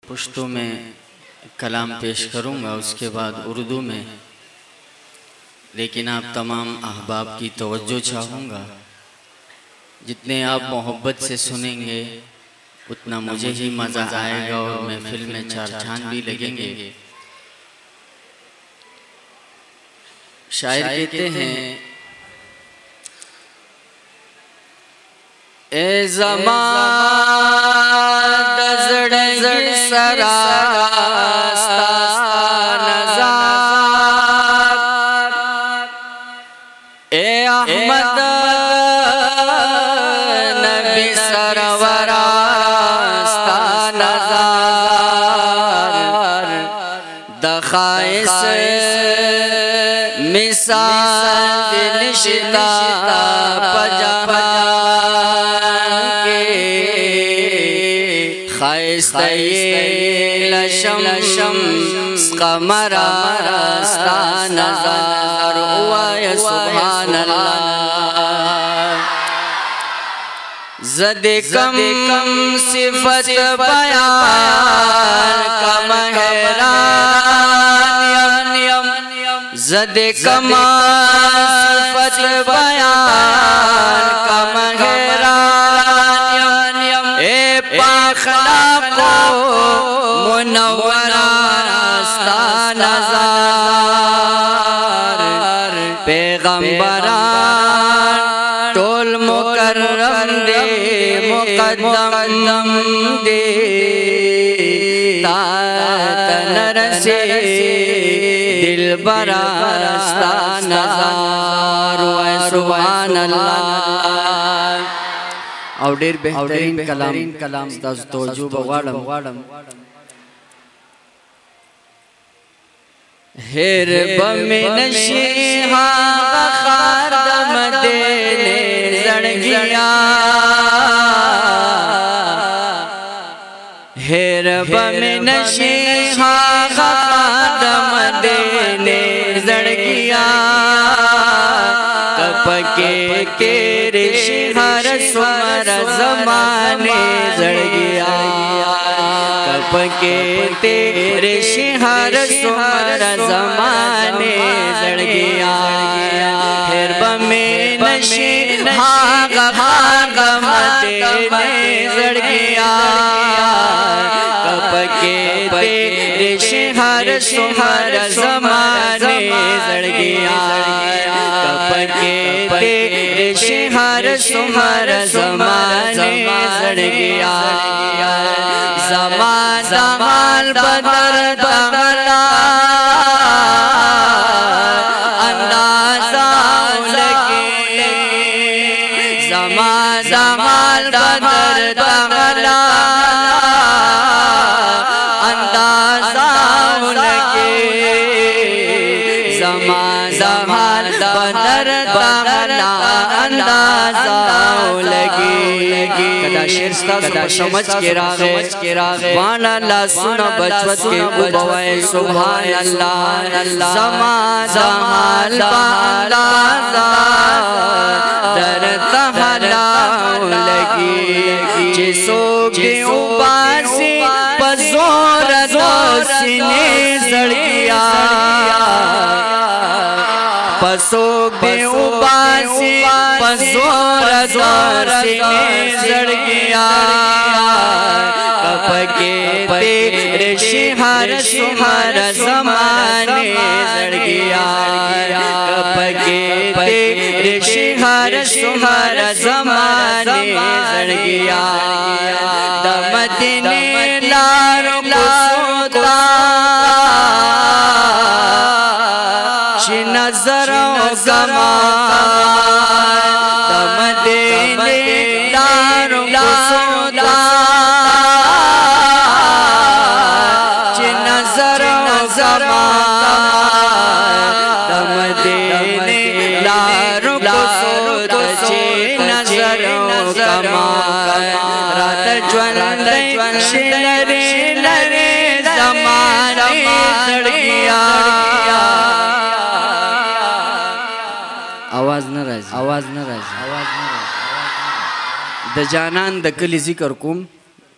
पुश्तो में कलाम पेश करूँगा, उसके बाद उर्दू में, लेकिन आप तमाम अहबाब की तवज्जो चाहूँगा। जितने आप मोहब्बत से सुनेंगे उतना मुझे ही मज़ा आएगा और महफिल में चार चांद भी लगेंगे। शायर कहते हैं, ए ज़मान दज़ड़ सरास्ता नज़ार, ए अहमद नबी सरवरास्ता नज़ार, दखाइस मिसाल निशिता लशम कमरा नज़ार हुआ सुभान अल्लाह। ज़दे कम सिफत बयान कम हैरान, ज़दे कम सिफत बयान कम हैरान, ए पाखला को मुनव्वरा रास्ता नज़ार, पैगम्बरान टोल मुकर्रम दे मुक़द्दम दे, तातन से दिलबरा रास्ता नज़ार सुभान अल्लाह। और ढेर बेहतरीन कलाम तवज्जो बवाड़म। हेर बमिन शिहा खारदम देने जड़गिया, हेर बमिन शिहा खारदम देने जड़गिया, कपके केरे हर सुमर ज़माने जड़गिया, कपके तेरे शिहर सुमर ज़माने जड़गिया, हेर बमिन शिहा खारदम देने जड़गिया, कपके तेरे शिहर सुमर ज़माने जड़गिया, कपके तेरे शिहर सुमर ज़माने जड़गिया, ज़मान ज़माल बदर तगला अंदाज़ा लगे, ज़मान ज़माल बदर तगला अंदाज़ा लगे, ज़मान ज़माल बदर तगला अंदाज़ा लगे। कदा समझ के रागे वाना ला सुना बचवत के उबवाए सुभान अल्लाह। ज़मान ज़माल अंदाज़ा दर तहला लगी, जिसो के उबासी पज़ोर दोसिने जड़गिया, पसो बे उबासी पज़ोर दोसिने जड़गिया, कपके तेरे शिहर सुमर ज़माने जड़गिया, कपके तेरे शिहर सुमर ज़माने जड़गिया, दमदने लारो कुसोता शी नज़रों ज़मान, दमदने लारो कुसोता शी नज़रों ज़मान, दमदने लारो कुसोता शी नज़रों ज़मान, रात ज्वलंद शिलरे लरे ज़माने जड़गिया। आवाज़ न राज़ी, आवाज़ न राज़ी, द जानन द कली जिक्र कुम